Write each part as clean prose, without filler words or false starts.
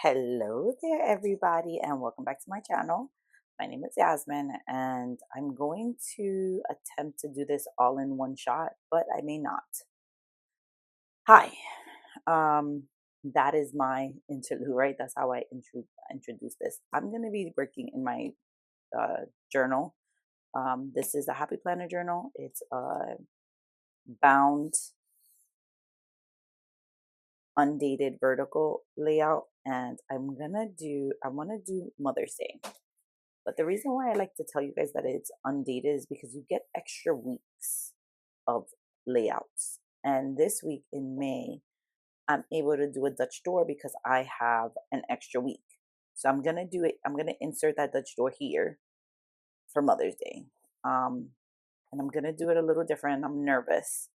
Hello there, everybody, and welcome back to my channel. My name is Yasmin, and I'm going to attempt to do this all in one shot, but I may not. Hi, that is my interlude, right? That's how I introduce this. I'm going to be working in my journal. This is a Happy Planner journal. It's a bound, undated vertical layout, and I want to do Mother's Day. But the reason why I like to tell you guys that it's undated is because you get extra weeks of layouts. And this week in May, I'm able to do a Dutch door because I have an extra week. So I'm going to do it. I'm going to insert that Dutch door here for Mother's Day. And I'm going to do it a little different. I'm nervous.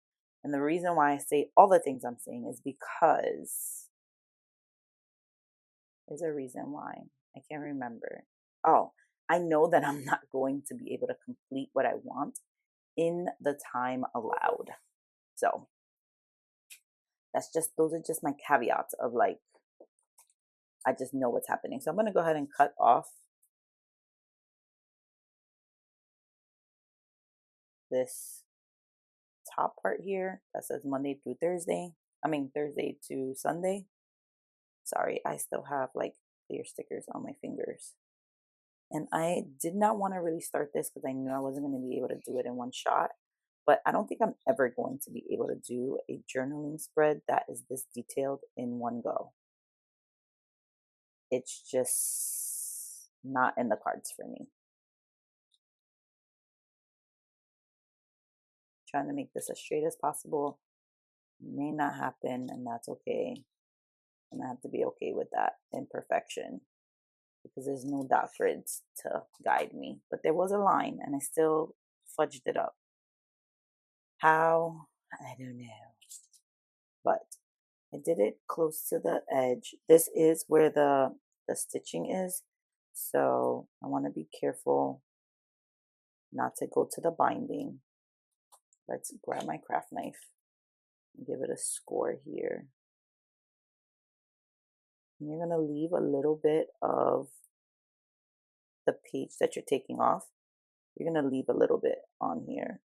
And the reason why I say all the things I'm saying is because there's a reason why. I can't remember. Oh, I know that I'm not going to be able to complete what I want in the time allowed. So those are just my caveats of like, I just know what's happening. So I'm going to go ahead and cut off this top part here that says Monday through Thursday. Thursday to Sunday. Sorry, I still have like clear stickers on my fingers. And I did not want to really start this because I knew I wasn't going to be able to do it in one shot. But I don't think I'm ever going to be able to do a journaling spread that is this detailed in one go. It's just not in the cards for me. Trying to make this as straight as possible may not happen, and that's okay. And I have to be okay with that imperfection because there's no dot grids to guide me. But there was a line, and I still fudged it up. How? I don't know. But I did it close to the edge. This is where the stitching is. So I want to be careful not to go to the binding. Let's grab my craft knife and give it a score here. And you're going to leave a little bit of the page that you're taking off. You're going to leave a little bit on here.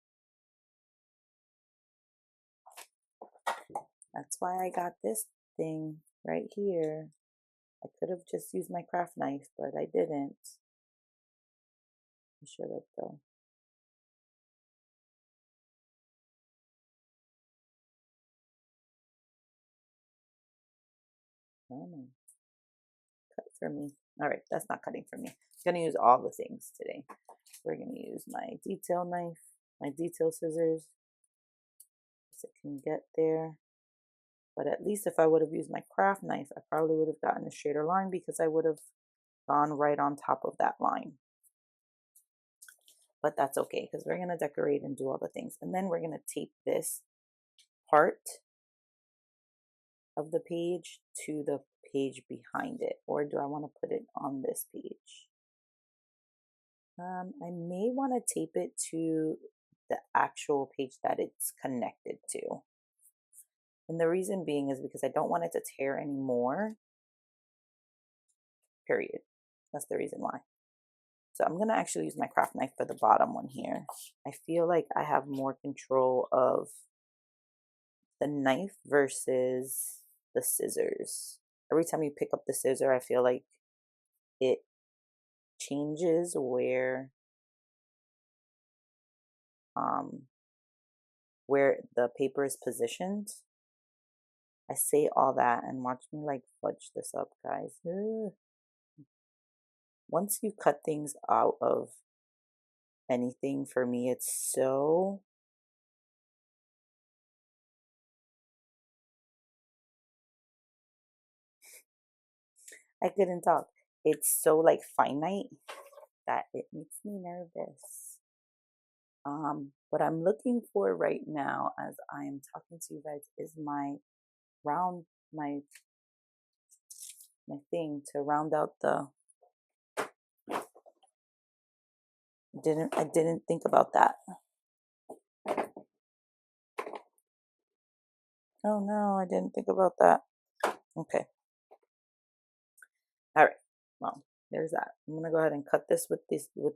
That's why I got this thing right here. I could have just used my craft knife, but I didn't. I should have though. Oh no. Cut for me. All right, that's not cutting for me. I'm going to use all the things today. We're going to use my detail knife, my detail scissors, so it can get there. But at least if I would have used my craft knife, I probably would have gotten a straighter line because I would have gone right on top of that line. But that's okay because we're going to decorate and do all the things. And then we're going to tape this part of the page to the page behind it. Or do I want to put it on this page? I may want to tape it to the actual page that it's connected to. And the reason being is because I don't want it to tear anymore. Period. That's the reason why. So I'm going to actually use my craft knife for the bottom one here. I feel like I have more control of the knife versus the scissors. Every time you pick up the scissor, I feel like it changes where the paper is positioned. I say all that and watch me like fudge this up, guys. Once you cut things out of anything, for me, it's so I couldn't talk. It's so like finite that it makes me nervous. What I'm looking for right now as I am talking to you guys is my thing to round out the I didn't think about that. Oh no, I didn't think about that. Okay. All right, well, there's that. I'm gonna go ahead and cut this with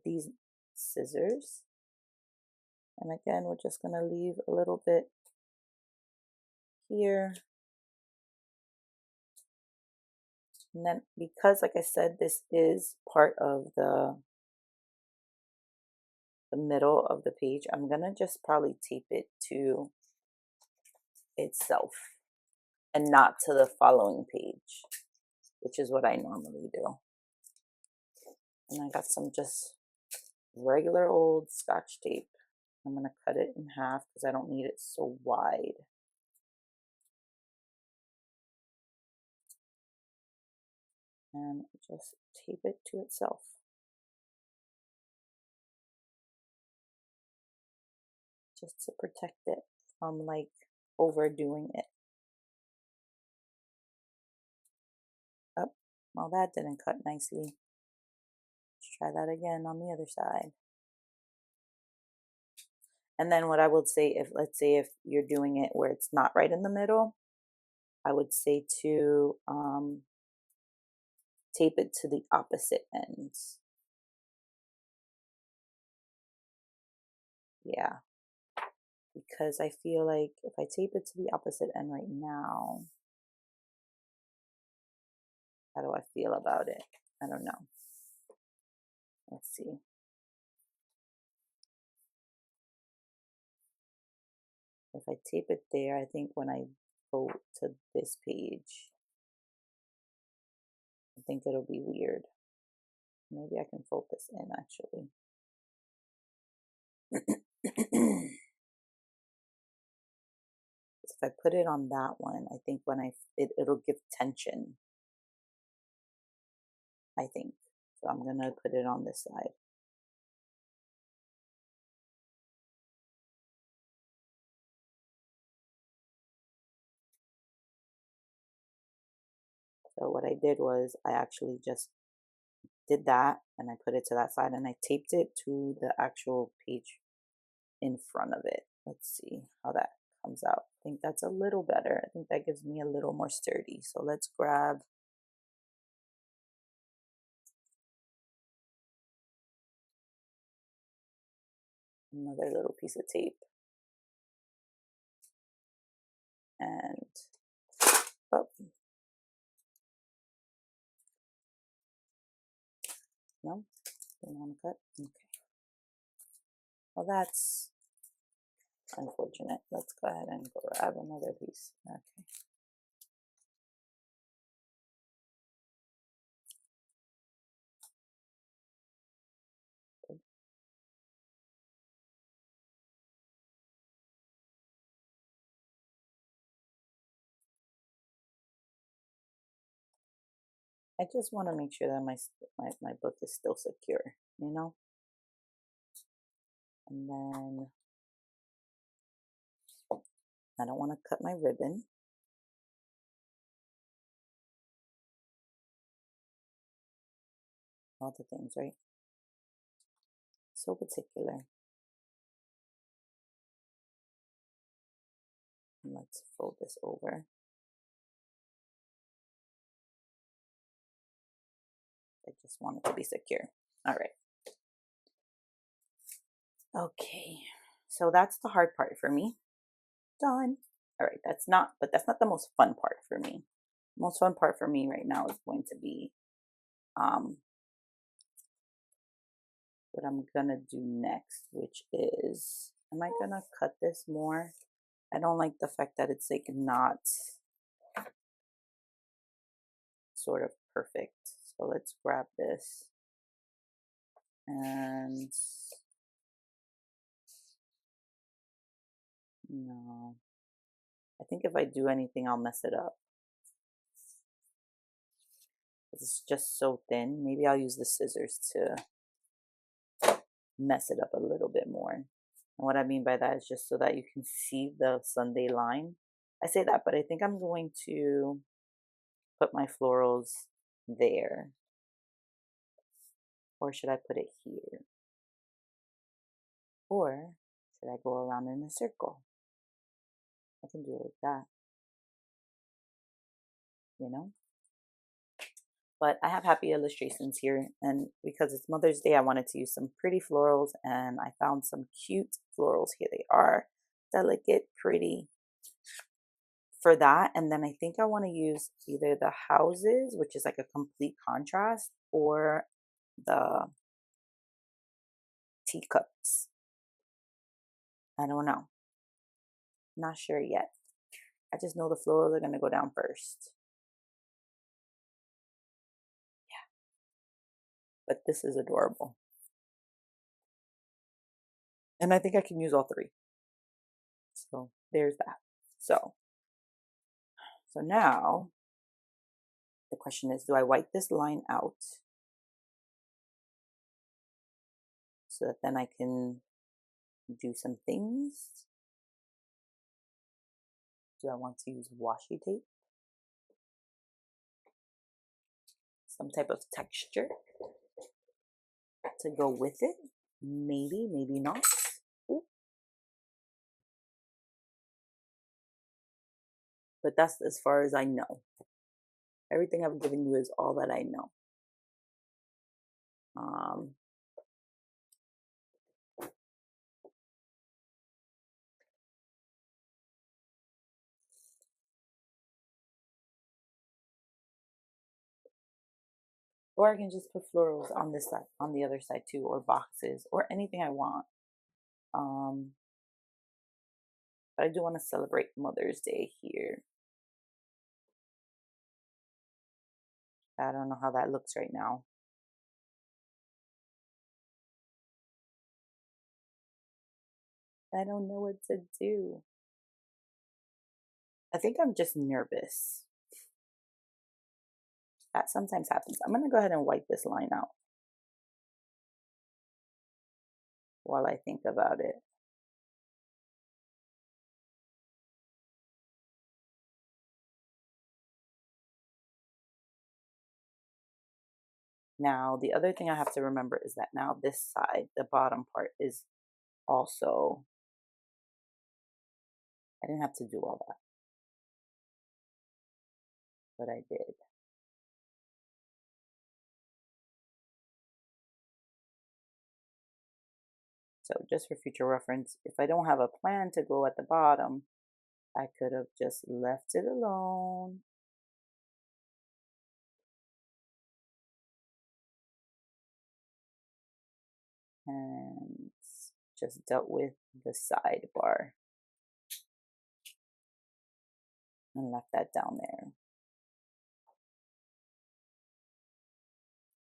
these scissors. And again, we're just gonna leave a little bit here. And then because, like I said, this is part of the middle of the page, I'm gonna just probably tape it to itself and not to the following page, which is what I normally do. And I got some just regular old Scotch tape. I'm gonna cut it in half because I don't need it so wide. And just tape it to itself. Just to protect it from like overdoing it. Oh, well, that didn't cut nicely. Let's try that again on the other side. And then what I would say, if let's say if you're doing it where it's not right in the middle, I would say to tape it to the opposite ends. Yeah, because I feel like if I tape it to the opposite end right now, how do I feel about it? I don't know. Let's see. If I tape it there, I think when I go to this page, I think it'll be weird. Maybe I can focus in actually. If I put it on that one, I think when it'll give tension. I think. So I'm gonna put it on this side. So what I did was I actually just did that and I put it to that side and I taped it to the actual page in front of it. Let's see how that comes out. I think that's a little better. I think that gives me a little more sturdy. So let's grab another little piece of tape and oh, no, didn't want to cut. Okay. Well, that's unfortunate. Let's go ahead and grab another piece. Okay. I just want to make sure that my book is still secure, you know? And then I don't want to cut my ribbon. All the things, right? So particular. Let's fold this over. I just want it to be secure. All right. Okay. So that's the hard part for me. Done. All right. That's not the most fun part for me. Most fun part for me right now is going to be what I'm gonna do next, which is, am I gonna cut this more? I don't like the fact that it's like not sort of perfect. So let's grab this and no, I think if I do anything, I'll mess it up. It's just so thin. Maybe I'll use the scissors to mess it up a little bit more. And what I mean by that is just so that you can see the Sunday line. I say that, but I think I'm going to put my florals there. Or should I put it here? Or should I go around in a circle? I can do it like that. You know? But I have happy illustrations here, and because it's Mother's Day, I wanted to use some pretty florals, and I found some cute florals. Here they are, delicate, pretty for that. And then I think I want to use either the houses, which is like a complete contrast, or the teacups. I don't know. Not sure yet. I just know the florals are going to go down first. Yeah, but this is adorable. And I think I can use all three. So there's that. So now the question is, do I wipe this line out so that then I can do some things? Do I want to use washi tape? Some type of texture to go with it? Maybe, maybe not. Ooh. But that's as far as I know. Everything I've given you is all that I know. Or I can just put florals on this side, on the other side too, or boxes, or anything I want. But I do want to celebrate Mother's Day here. I don't know how that looks right now. I don't know what to do. I think I'm just nervous. That sometimes happens. I'm going to go ahead and wipe this line out while I think about it. Now, the other thing I have to remember is that now this side, the bottom part, is also, I didn't have to do all that, but I did. So just for future reference, if I don't have a plan to go at the bottom, I could have just left it alone. And just dealt with the sidebar and left that down there.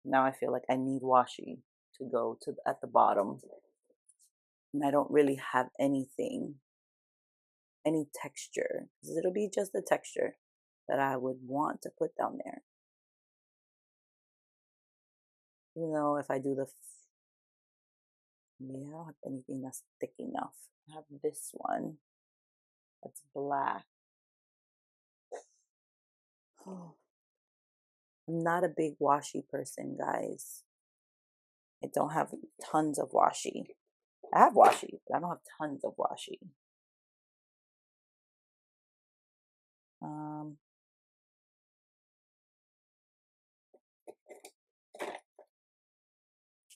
Now I feel like I need washi to go to at the bottom, and I don't really have anything, any texture, because it'll be just the texture that I would want to put down there. You know, if I do the, yeah, I don't have anything that's thick enough. I have this one that's black. Oh, I'm not a big washi person, guys. I don't have tons of washi. I have washi, but I don't have tons of washi.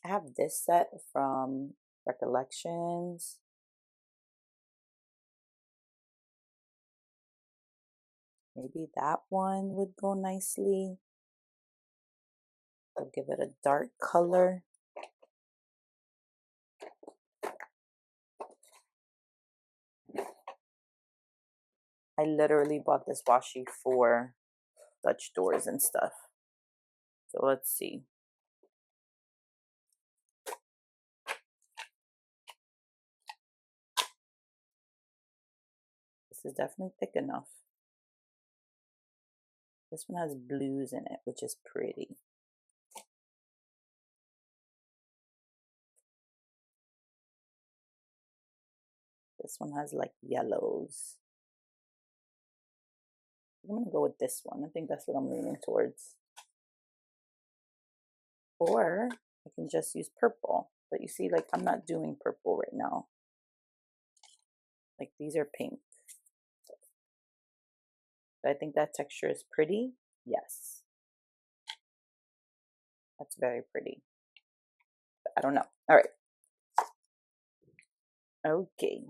I have this set from Recollections. Maybe that one would go nicely. I'll give it a dark color. I literally bought this washi for Dutch doors and stuff. So let's see. This is definitely thick enough. This one has blues in it, which is pretty. This one has like yellows. I'm gonna go with this one. I think that's what I'm leaning towards. Or I can just use purple. But you see, like, I'm not doing purple right now. Like, these are pink. But I think that texture is pretty. Yes. That's very pretty. But I don't know. All right. Okay.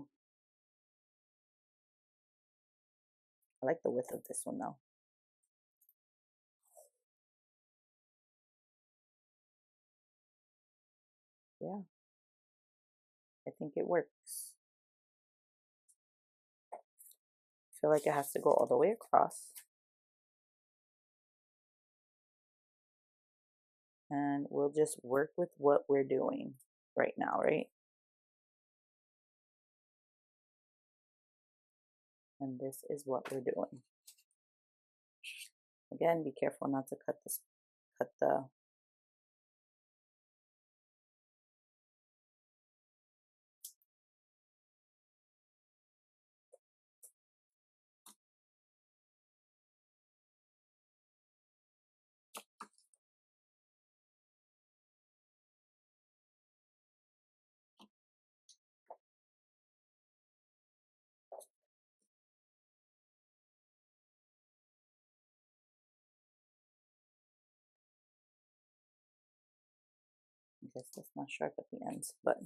I like the width of this one though. Yeah, I think it works. I feel like it has to go all the way across. And we'll just work with what we're doing right now, right? And this is what we're doing. Again, be careful not to cut the I guess that's not sharp at the ends, but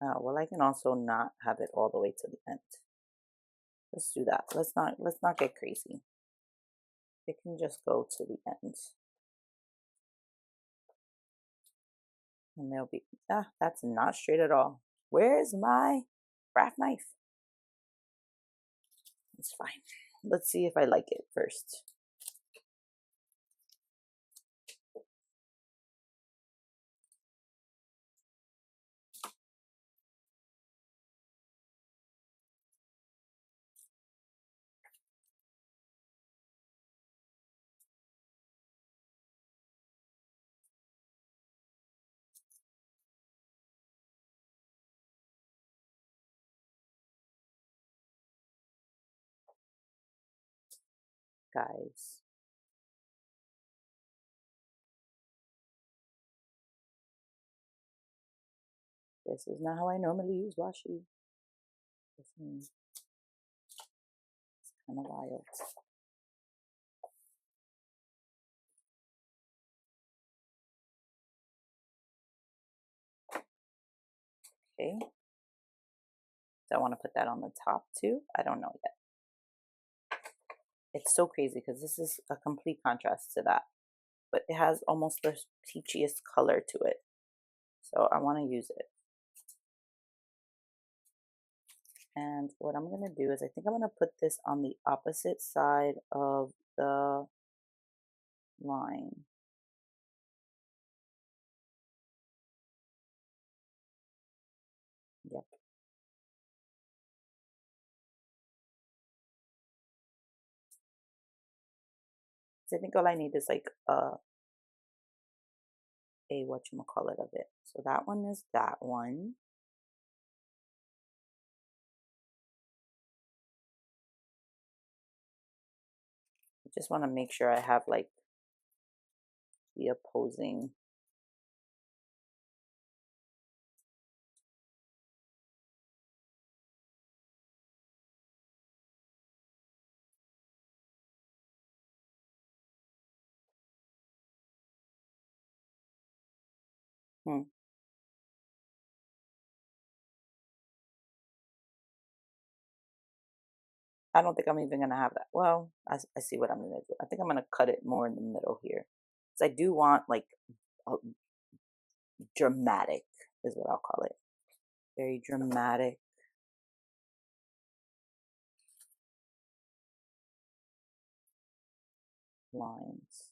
well, I can also not have it all the way to the end. Let's do that. Let's not get crazy. It can just go to the end. And they'll be, that's not straight at all. Where's my craft knife? It's fine. Let's see if I like it first. Guys, this is not how I normally use washi. It's kind of wild. Okay. Do I want to put that on the top too? I don't know yet. It's so crazy because this is a complete contrast to that, but it has almost the peachiest color to it. So I want to use it. And what I'm going to do is I think I'm going to put this on the opposite side of the line. Yep. So I think all I need is like a whatchamacallit of it. So that one is that one. I just want to make sure I have like the opposing. I don't think I'm even gonna have that. Well, I see what I'm gonna do. I think I'm gonna cut it more in the middle here. Because I do want like a dramatic is what I'll call it. Very dramatic lines.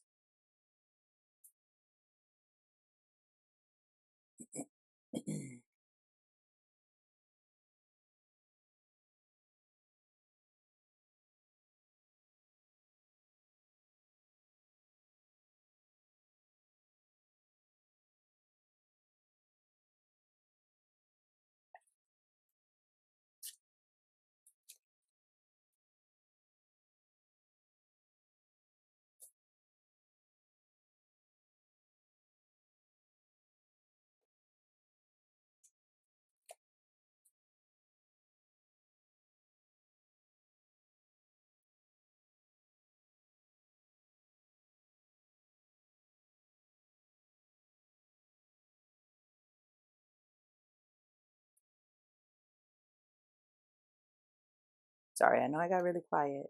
Sorry, I know I got really quiet,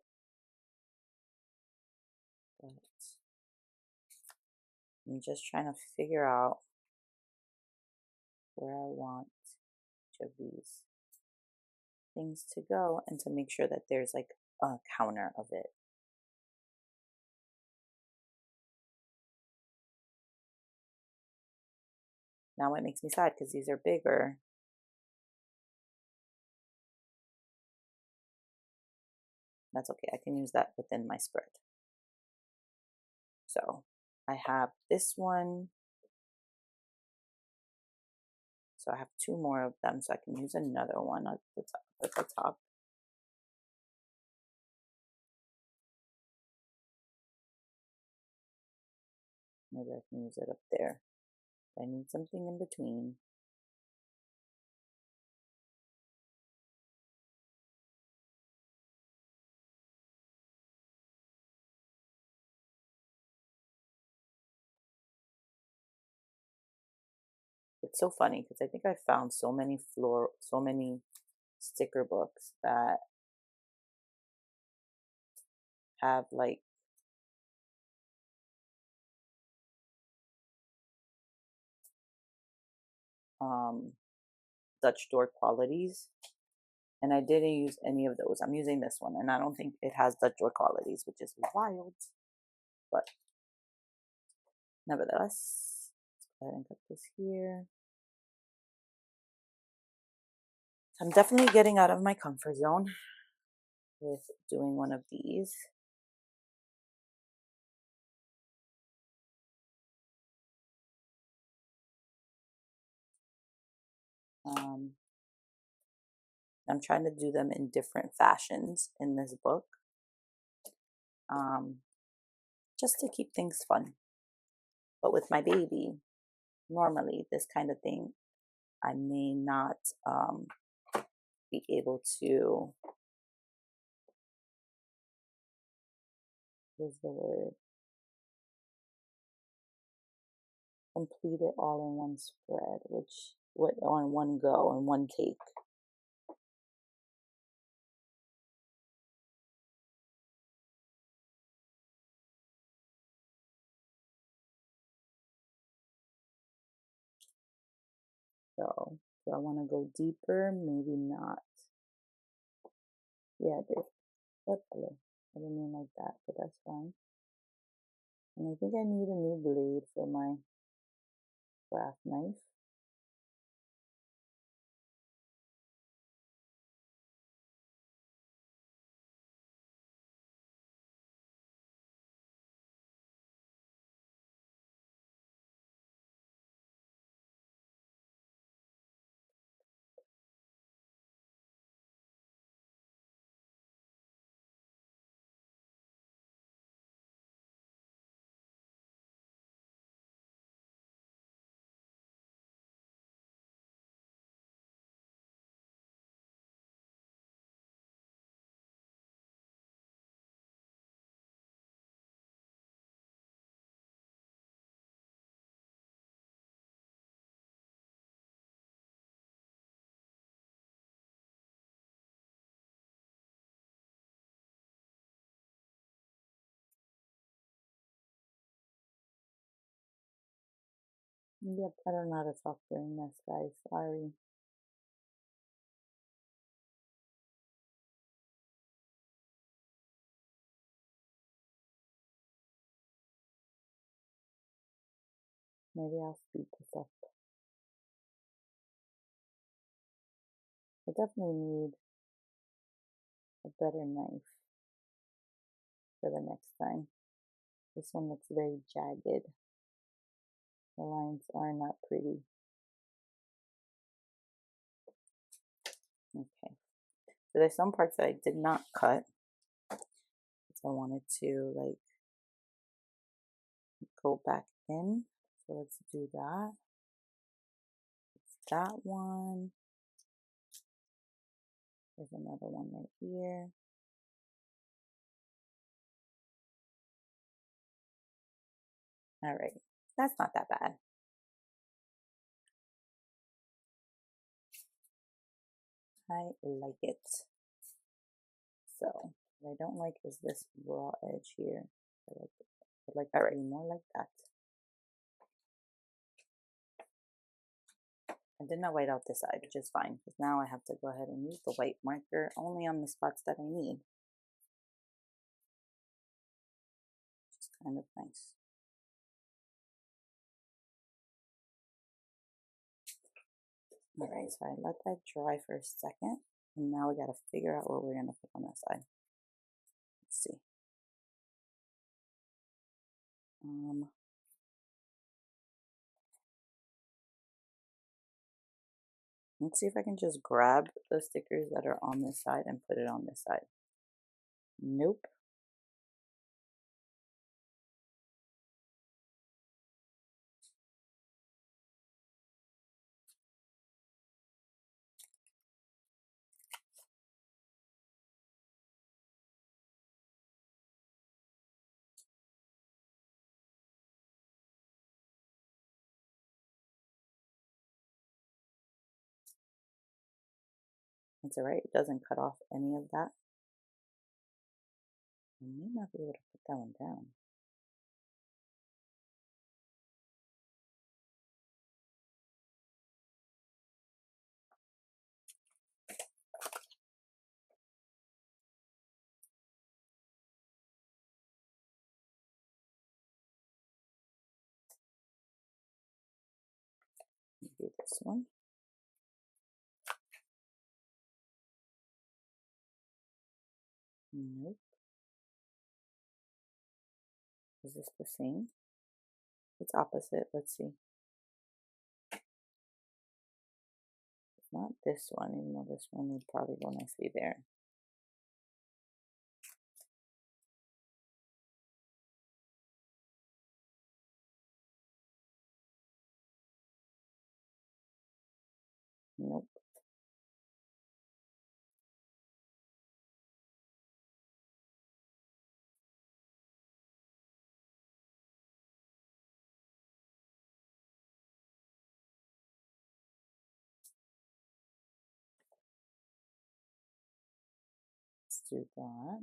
but I'm just trying to figure out where I want each of these things to go and to make sure that there's like a counter of it. Now it makes me sad because these are bigger. That's okay. I can use that within my spread. So I have this one. So I have two more of them, so I can use another one at the top. Maybe I can use it up there. I need something in between. It's so funny because I think I found so many sticker books that have like Dutch door qualities, and I didn't use any of those. I'm using this one, and I don't think it has Dutch door qualities, which is wild. But nevertheless, let's go ahead and cut this here. I'm definitely getting out of my comfort zone with doing one of these. I'm trying to do them in different fashions in this book, just to keep things fun. But with my baby, normally this kind of thing, I may not be able to, what's the word, complete it all in one spread, on one go, in one take. So, do I want to go deeper? Maybe not. Yeah, what color? I didn't mean like that, but that's fine. And I think I need a new blade for my craft knife. Yep, I don't know how to talk during this, guys. Sorry. Maybe I'll speed this up. I definitely need a better knife for the next time. This one looks very jagged. The lines are not pretty. Okay. So there's some parts that I did not cut because I wanted to like go back in. So let's do that. It's that one. There's another one right here. All right. That's not that bad. I like it. So what I don't like is this raw edge here. I'd like that to be more like that. I did not white out this side, which is fine, because now I have to go ahead and use the white marker only on the spots that I need. Which is kind of nice. Alright, so I let that dry for a second, and now we gotta figure out what we're gonna put on that side. Let's see. Let's see if I can just grab the stickers that are on this side and put it on this side. Nope. It's alright, it doesn't cut off any of that. I may not be able to put that one down. Maybe this one. Nope. Is this the same? It's opposite. Let's see. It's not this one, even though this one would probably go nicely there. Nope. Let's do that.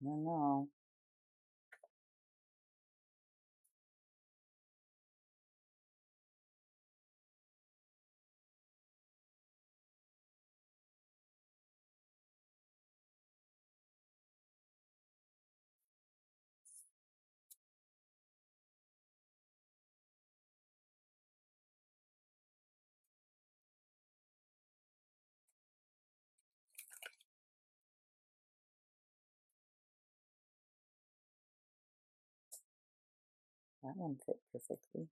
I don't know. That one fit perfectly.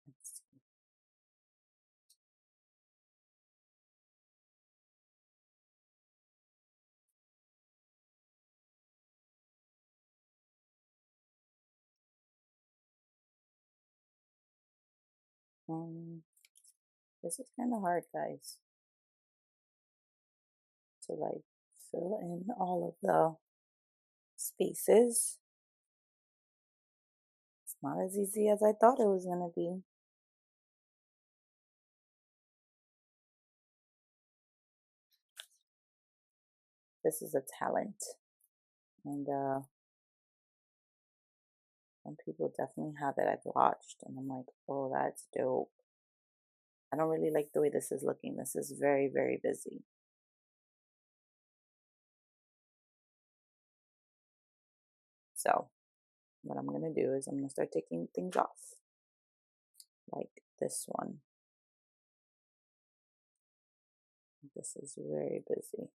Let's see. This is kind of hard, guys, to like fill in all of the spaces. It's not as easy as I thought it was going to be. This is a talent. And some people definitely have it. I've watched and I'm like, oh, that's dope. I don't really like the way this is looking. This is very, very busy. So what I'm going to do is I'm going to start taking things off. Like this one. This is very busy.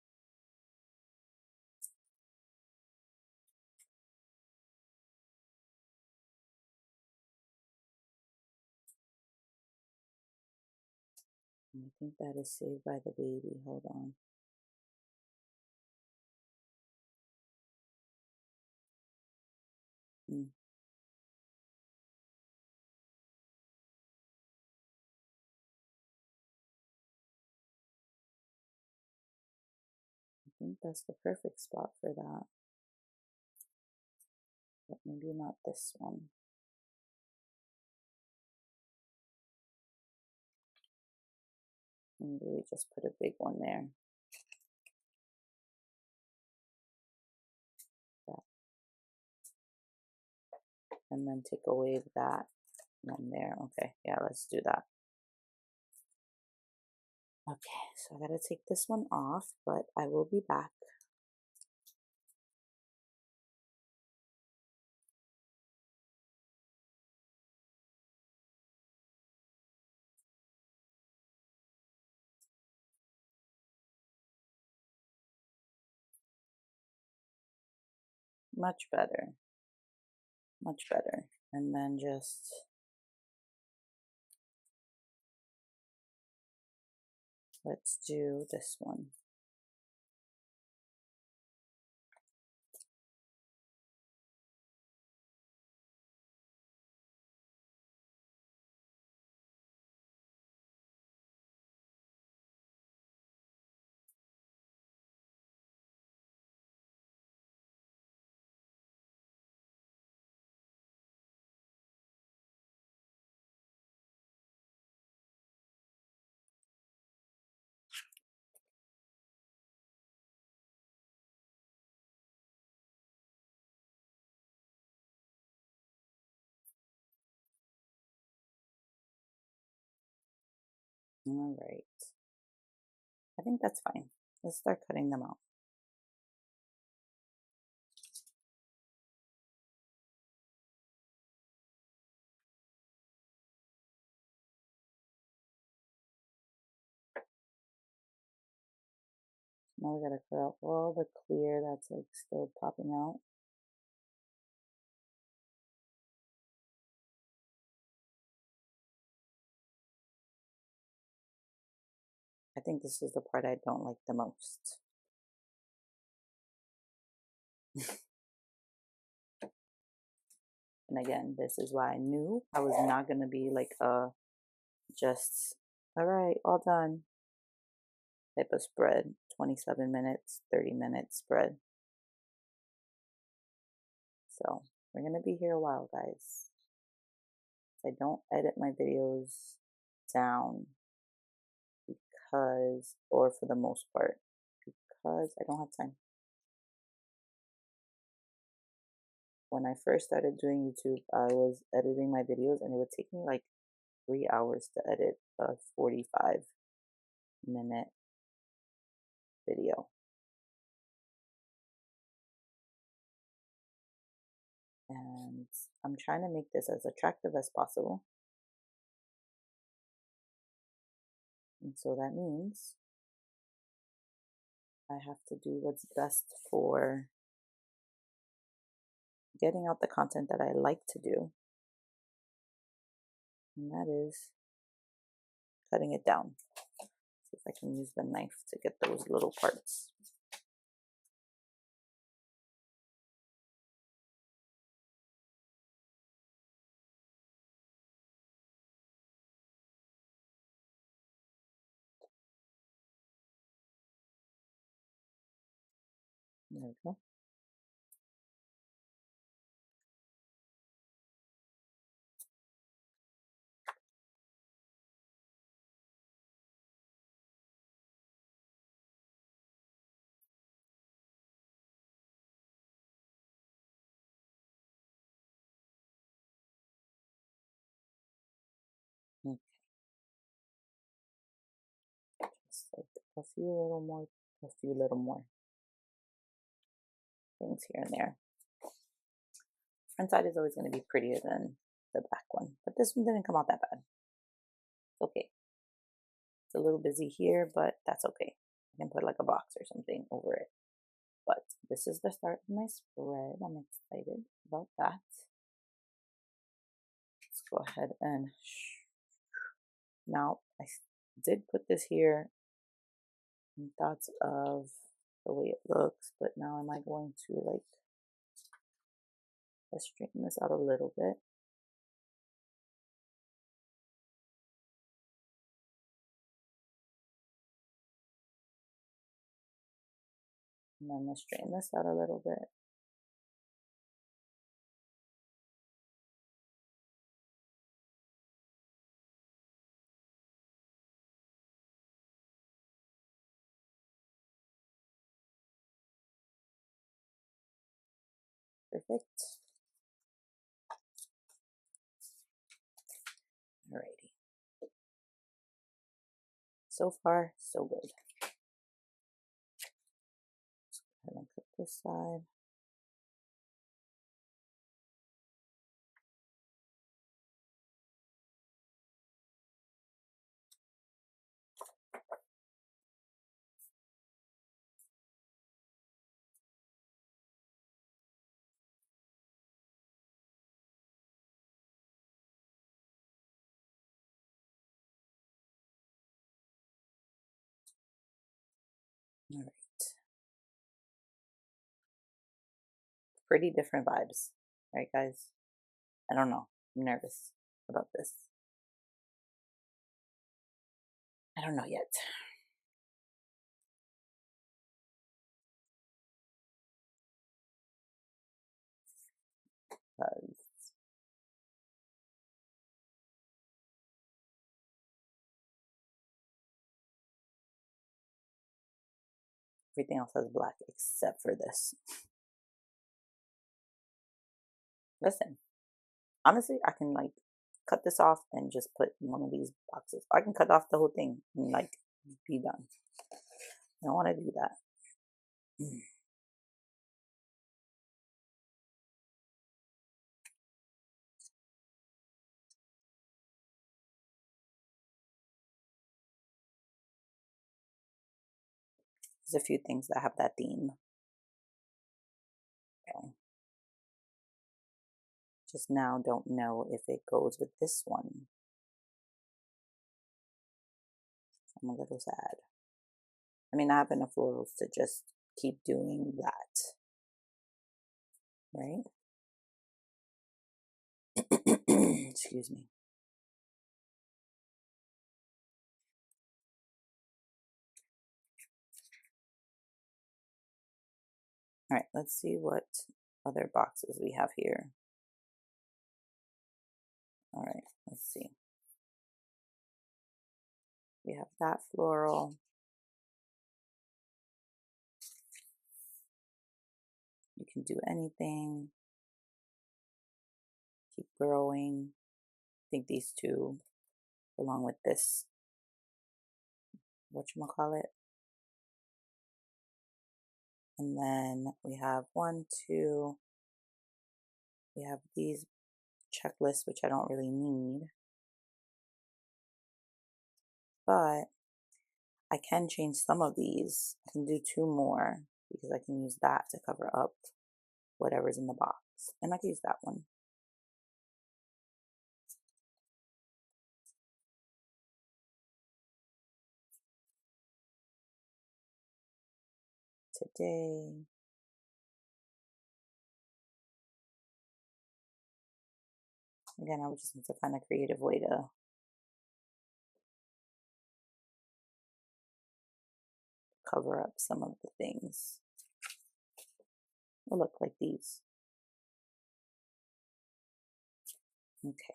I think that is Saved by the Baby. Hold on. I think that's the perfect spot for that. But maybe not this one. Maybe we just put a big one there. That. And then take away that one there. Okay, yeah, let's do that. Okay, so I gotta take this one off, but I will be back. Much better. Much better. And then just let's do this one. All right. I think that's fine. Let's start cutting them out. Now we gotta cut out all the clear that's like still popping out. I think this is the part I don't like the most. And again, this is why I knew I was not gonna be like just all right, all done type of spread. 27 minutes, 30 minutes spread. So we're gonna be here a while, guys. I don't edit my videos down because, or for the most part, because I don't have time. When I first started doing YouTube, I was editing my videos and it would take me like 3 hours to edit a 45-minute video. And I'm trying to make this as attractive as possible. And so that means I have to do what's best for getting out the content that I like to do. And that is cutting it down. See if I can use the knife to get those little parts. There we go. Okay. Just like a few little more things here and there. Front side is always going to be prettier than the back one, but this one didn't come out that bad. It's okay. It's a little busy here, but that's okay. I can put like a box or something over it. But this is the start of my spread. I'm excited about that. Let's go ahead and now I did put this here in thoughts of the way it looks, but now am I going to like, let's straighten this out a little bit. And then let's straighten this out a little bit. Perfect. Alrighty. So far, so good. Let's go ahead and cut this side. All right. Pretty different vibes, right, guys? I don't know. I'm nervous about this. I don't know yet. Everything else has black except for this. Listen, honestly, I can like cut this off and just put in one of these boxes. I can cut off the whole thing and like be done. I don't want to do that. There's a few things that have that theme. So, just now don't know if it goes with this one. I'm a little sad. I mean, I have enough florals to just keep doing that, right? Excuse me. All right, let's see what other boxes we have here. All right, let's see. We have that floral. You can do anything. Keep growing. I think these two, along with this, whatchamacallit. And then we have one, two. We have these checklists, which I don't really need. But I can change some of these. I can do two more because I can use that to cover up whatever's in the box. And I can use that one. Today. Again, I would just need to find a creative way to cover up some of the things. will look like these. Okay.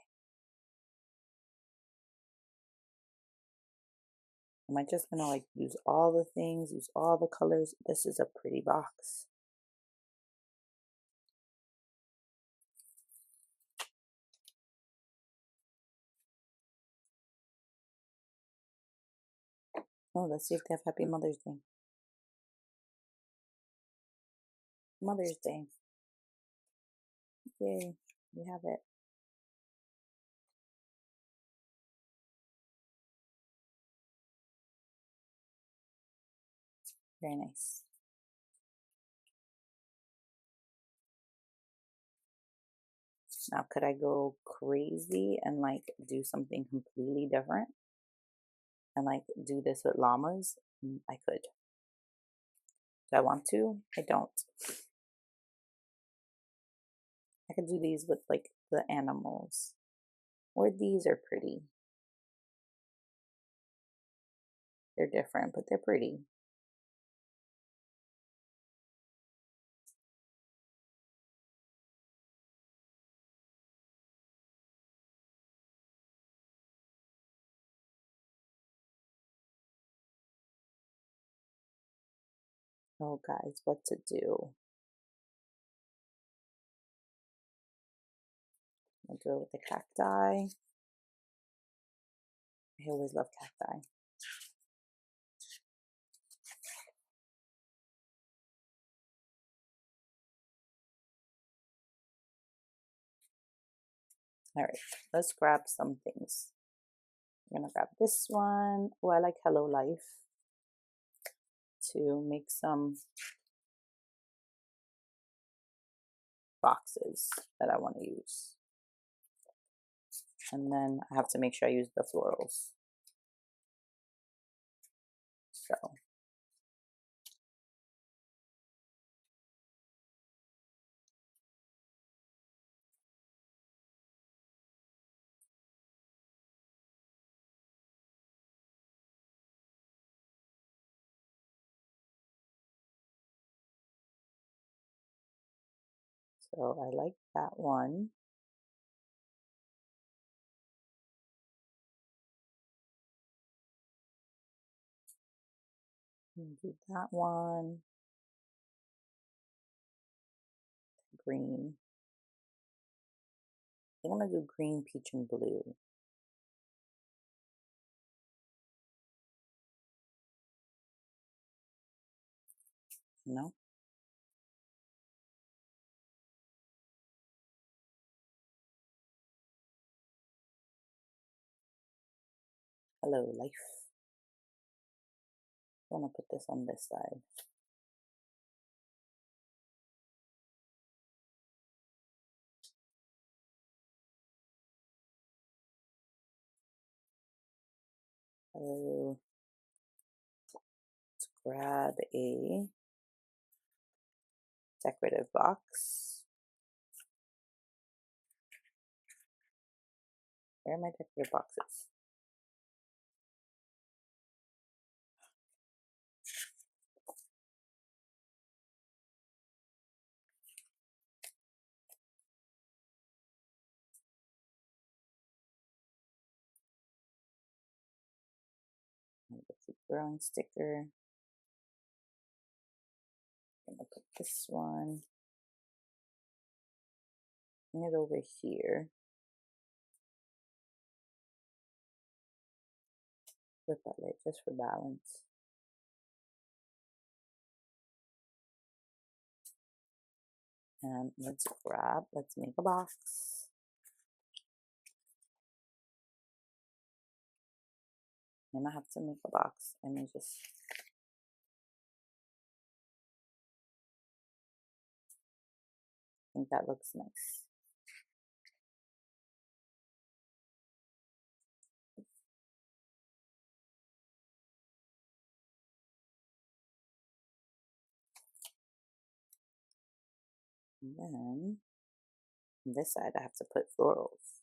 Am I just gonna like use all the things, use all the colors? This is a pretty box. Oh, let's see if they have Happy Mother's Day. Mother's Day. Yay, we have it. Very nice. Now, could I go crazy and like do something completely different and like do this with llamas? I could. Do I want to? I don't. I could do these with like the animals. Or these are pretty. They're different, but they're pretty. Oh, guys, what to do? I'll do it with the cacti. I always love cacti. All right, let's grab some things. I'm gonna grab this one. Oh, I like Hello Life to make some boxes that I want to use. And then I have to make sure I use the florals. So I like that one. Do that one. Green. I think I'm gonna do green, peach, and blue. No? Hello Life. I want to put this on this side. Hello. Let's grab a decorative box. Where are my decorative boxes? Keep growing sticker. I'm gonna put this one. Bring it over here. Flip that lid just for balance. And let's make a box. And I have to make a box. Let me just I think that looks nice. And then on this side I have to put florals.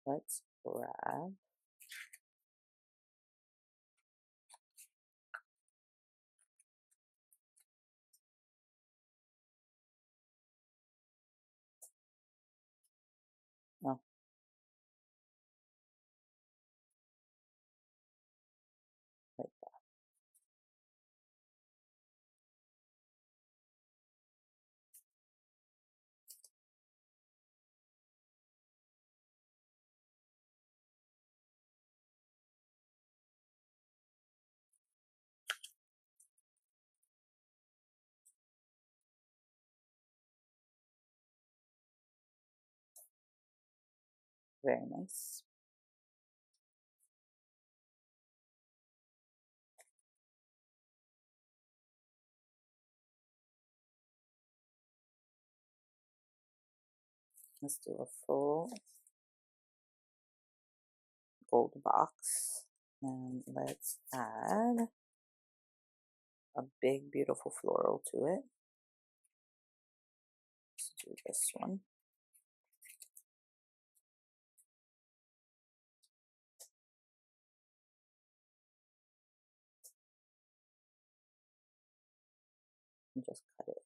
Let's grab Very nice. Let's do a full gold box. And let's add a big, beautiful floral to it. Let's do this one. And just cut it.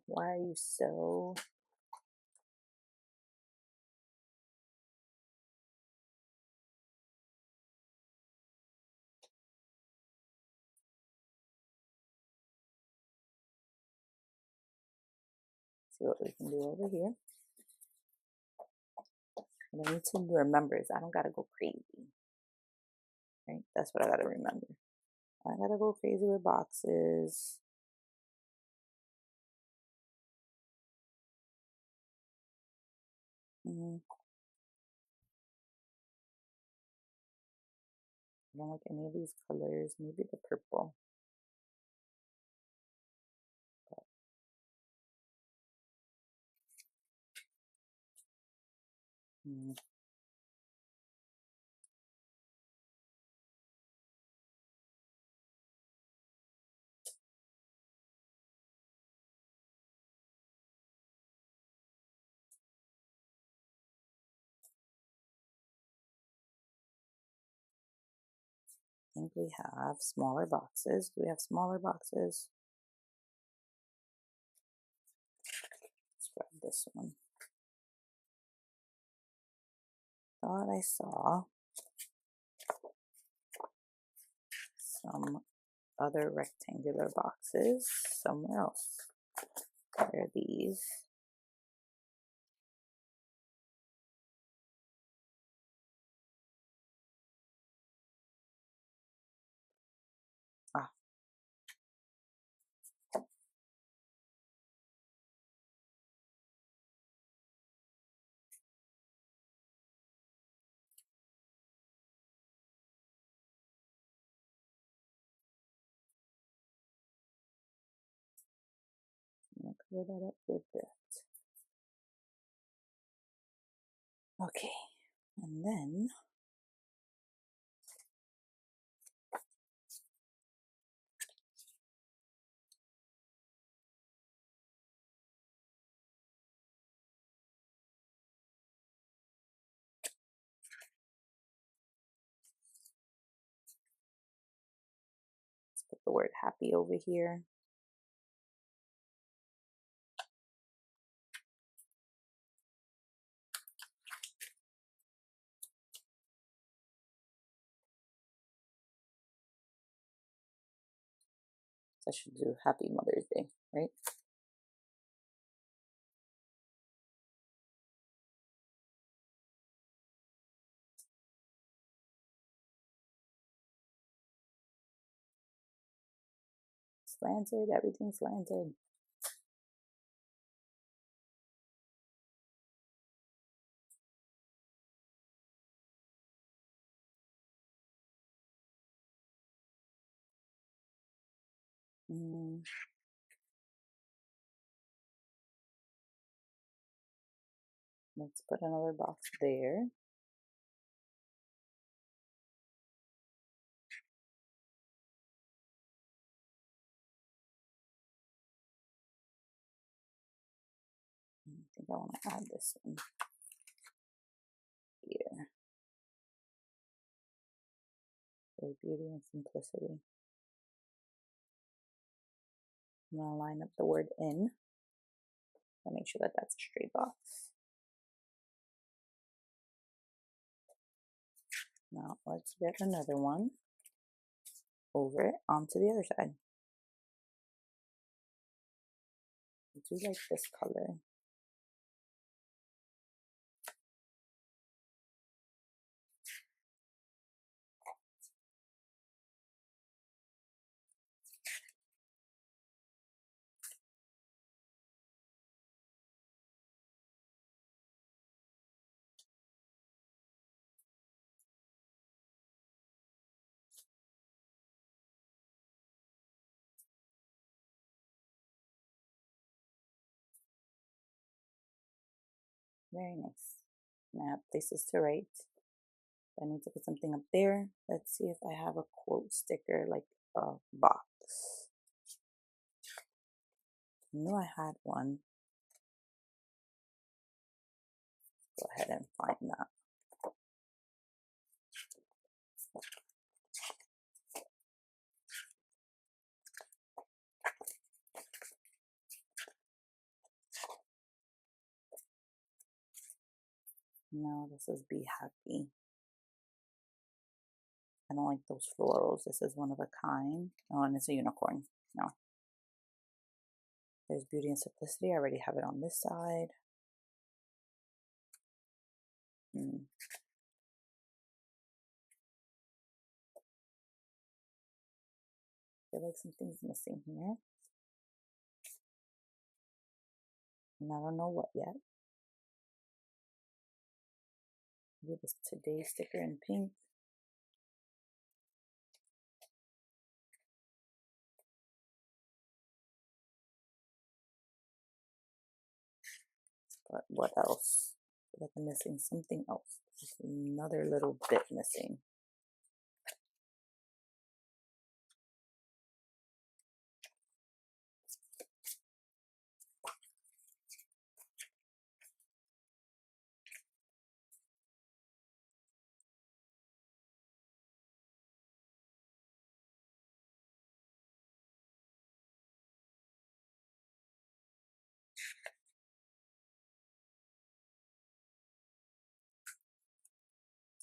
Why are you so... See what we can do over here. What I need to remember is I don't gotta go crazy. Right? That's what I gotta remember. I gotta go crazy with boxes. I don't like any of these colors. Maybe the purple. I think we have smaller boxes. Do we have smaller boxes? Let's grab this one. Thought I saw some other rectangular boxes somewhere else. Where are these? Ah. I'm gonna cover that up with that. Okay, and then let's put the word happy over here. I should do Happy Mother's Day, right? Slanted, everything's slanted. Let's put another box there. I think I want to add this one here. For beauty and simplicity. I'm going to line up the word in. I'll make sure that that's a straight box. Now let's get another one. over it onto the other side. I do like this color. Very nice. And I have places to write. I need to put something up there. Let's see if I have a quote sticker, like a box. I knew I had one. Go ahead and find that. No, this is Be Happy. I don't like those florals. This is one of a kind. Oh, and it's a unicorn. No. There's Beauty and Simplicity. I already have it on this side. I feel like something's missing here. And I don't know what yet. Maybe this Today sticker in pink. But what else? I feel like I'm missing something else. There's another little bit missing.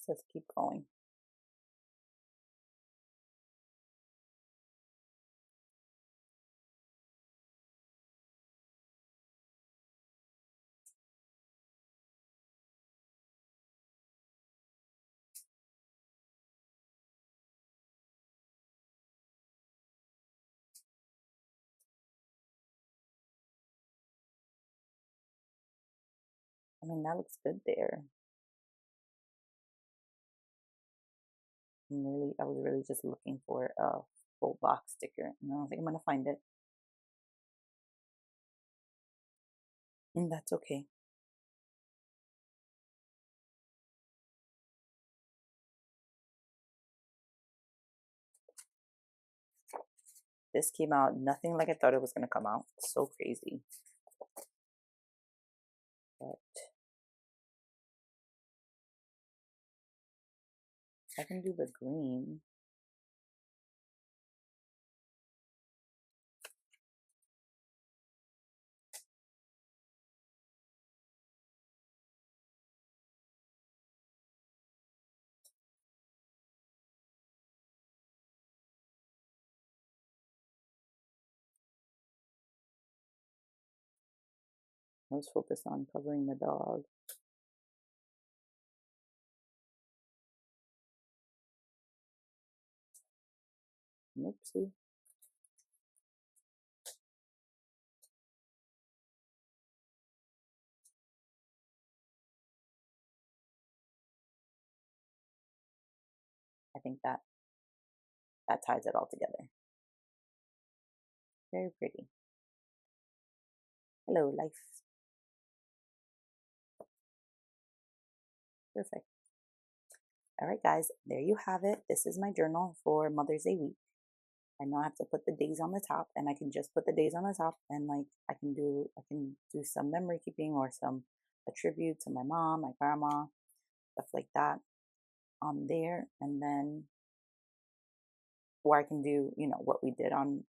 So let's keep going. I mean, that looks good there. I was really just looking for a full box sticker, and I don't think I'm gonna find it. And that's okay. This came out nothing like I thought it was gonna come out. So crazy. But I can do the green. Let's focus on covering the dog. Oopsie. I think that ties it all together. Very pretty. Hello, life. Perfect. All right, guys, there you have it. This is my journal for Mother's Day week. I know I have to put the days on the top, and I can just put the days on the top, and like I can do some memory keeping or some a tribute to my mom, my grandma, stuff like that on there, and then or I can do what we did on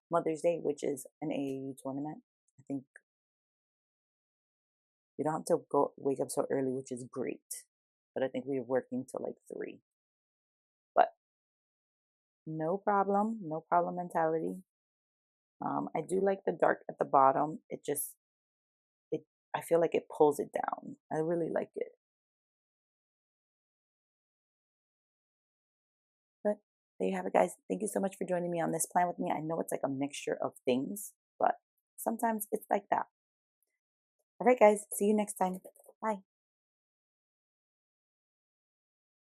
Mother's Day, which is an AAU tournament. I think we don't have to go wake up so early, which is great, but I think we were working till like 3. But No problem. No problem mentality. I do like the dark at the bottom. It, I feel like it pulls it down. I really like it. But there you have it, guys. Thank you so much for joining me on this plan with me. I know it's like a mixture of things, but sometimes it's like that. All right, guys. See you next time. Bye.